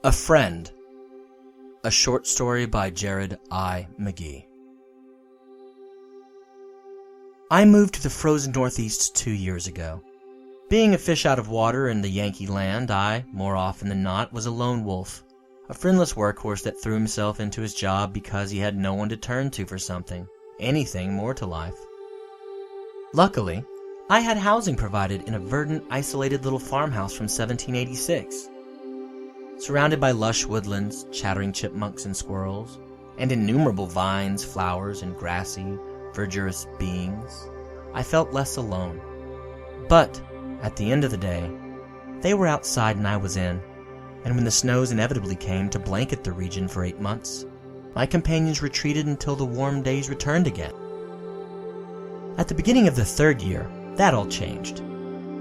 A Friend, a short story by Jared I. McGee. I moved to the frozen Northeast 2 years ago. Being a fish out of water in the Yankee land, I, more often than not, was a lone wolf, a friendless workhorse that threw himself into his job because he had no one to turn to for something, anything more to life. Luckily, I had housing provided in a verdant, isolated little farmhouse from 1786. Surrounded by lush woodlands, chattering chipmunks and squirrels, and innumerable vines, flowers, and grassy, verdurous beings, I felt less alone. But, at the end of the day, they were outside and I was in, and when the snows inevitably came to blanket the region for 8 months, my companions retreated until the warm days returned again. At the beginning of the 3rd year, that all changed.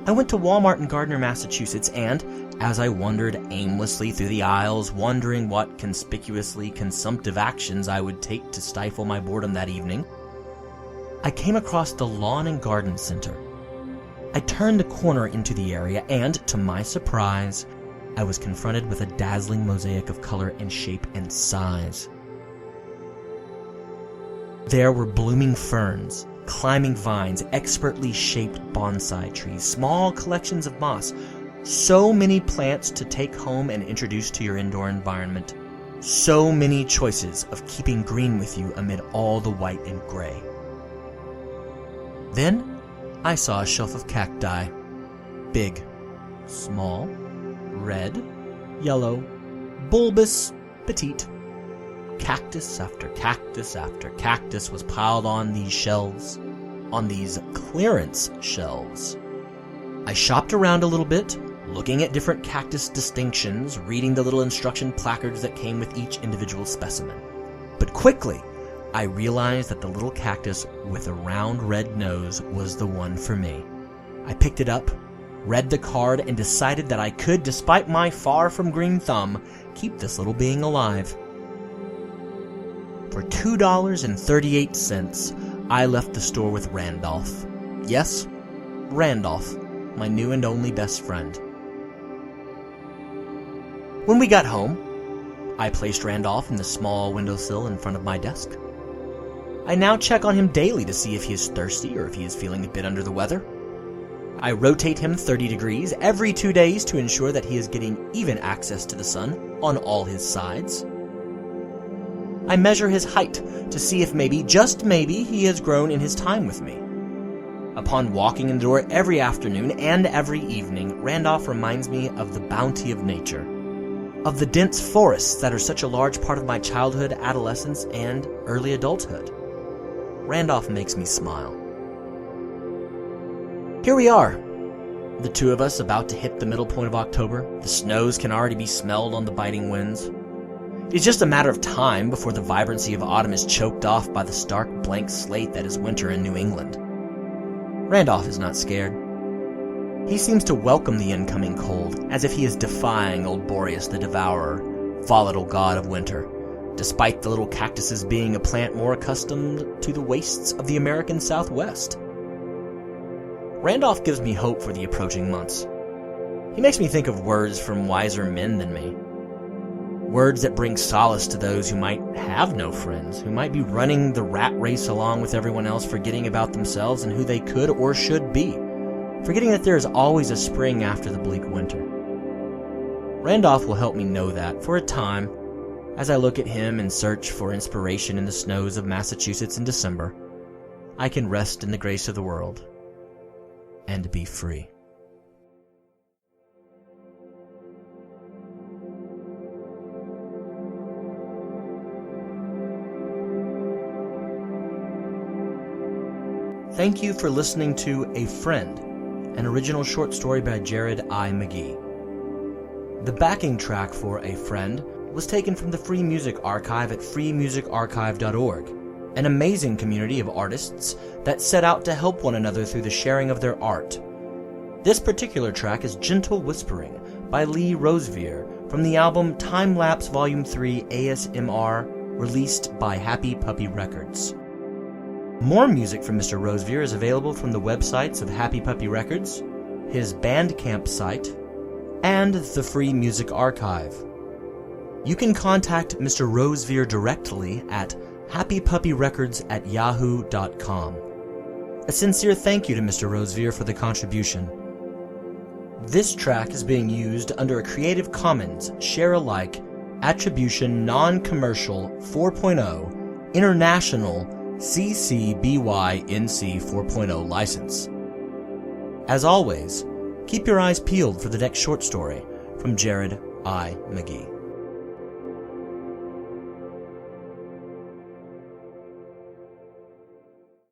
I went to Walmart in Gardner, Massachusetts, and, as I wandered aimlessly through the aisles, wondering what conspicuously consumptive actions I would take to stifle my boredom that evening, I came across the Lawn and Garden Center. I turned the corner into the area, and, to my surprise, I was confronted with a dazzling mosaic of color and shape and size. There were blooming ferns, climbing vines, expertly shaped bonsai trees, small collections of moss, so many plants to take home and introduce to your indoor environment, so many choices of keeping green with you amid all the white and gray. Then I saw a shelf of cacti, big, small, red, yellow, bulbous, petite. Cactus after cactus after cactus was piled on these shelves, on these clearance shelves. I shopped around a little bit, looking at different cactus distinctions, reading the little instruction placards that came with each individual specimen. But quickly, I realized that the little cactus with a round red nose was the one for me. I picked it up, read the card, and decided that I could, despite my far from green thumb, keep this little being alive. For $2.38, I left the store with Randolph. Yes, Randolph, my new and only best friend. When we got home, I placed Randolph in the small windowsill in front of my desk. I now check on him daily to see if he is thirsty or if he is feeling a bit under the weather. I rotate him 30 degrees every 2 days to ensure that he is getting even access to the sun on all his sides. I measure his height to see if maybe, just maybe, he has grown in his time with me. Upon walking in the door every afternoon and every evening, Randolph reminds me of the bounty of nature, of the dense forests that are such a large part of my childhood, adolescence, and early adulthood. Randolph makes me smile. Here we are, the two of us about to hit the middle point of October. The snows can already be smelled on the biting winds. It's just a matter of time before the vibrancy of autumn is choked off by the stark blank slate that is winter in New England. Randolph is not scared. He seems to welcome the incoming cold, as if he is defying old Boreas the Devourer, volatile god of winter, despite the little cactuses being a plant more accustomed to the wastes of the American Southwest. Randolph gives me hope for the approaching months. He makes me think of words from wiser men than me. Words that bring solace to those who might have no friends, who might be running the rat race along with everyone else, forgetting about themselves and who they could or should be, forgetting that there is always a spring after the bleak winter. Randolph will help me know that, for a time, as I look at him and search for inspiration in the snows of Massachusetts in December. I can rest in the grace of the world and be free. Thank you for listening to A Friend, an original short story by Jared I. McGee. The backing track for A Friend was taken from the Free Music Archive at freemusicarchive.org, an amazing community of artists that set out to help one another through the sharing of their art. This particular track is Gentle Whispering by Lee Rosevere from the album Time Lapse Volume 3 ASMR, released by Happy Puppy Records. More music from Mr. Rosevere is available from the websites of Happy Puppy Records, his Bandcamp site, and the Free Music Archive. You can contact Mr. Rosevere directly at happypuppyrecords@yahoo.com. A sincere thank you to Mr. Rosevere for the contribution. This track is being used under a Creative Commons Share-alike Attribution Non-Commercial 4.0 International CC BY NC 4.0 license. As always, keep your eyes peeled for the next short story from Jared I. McGee.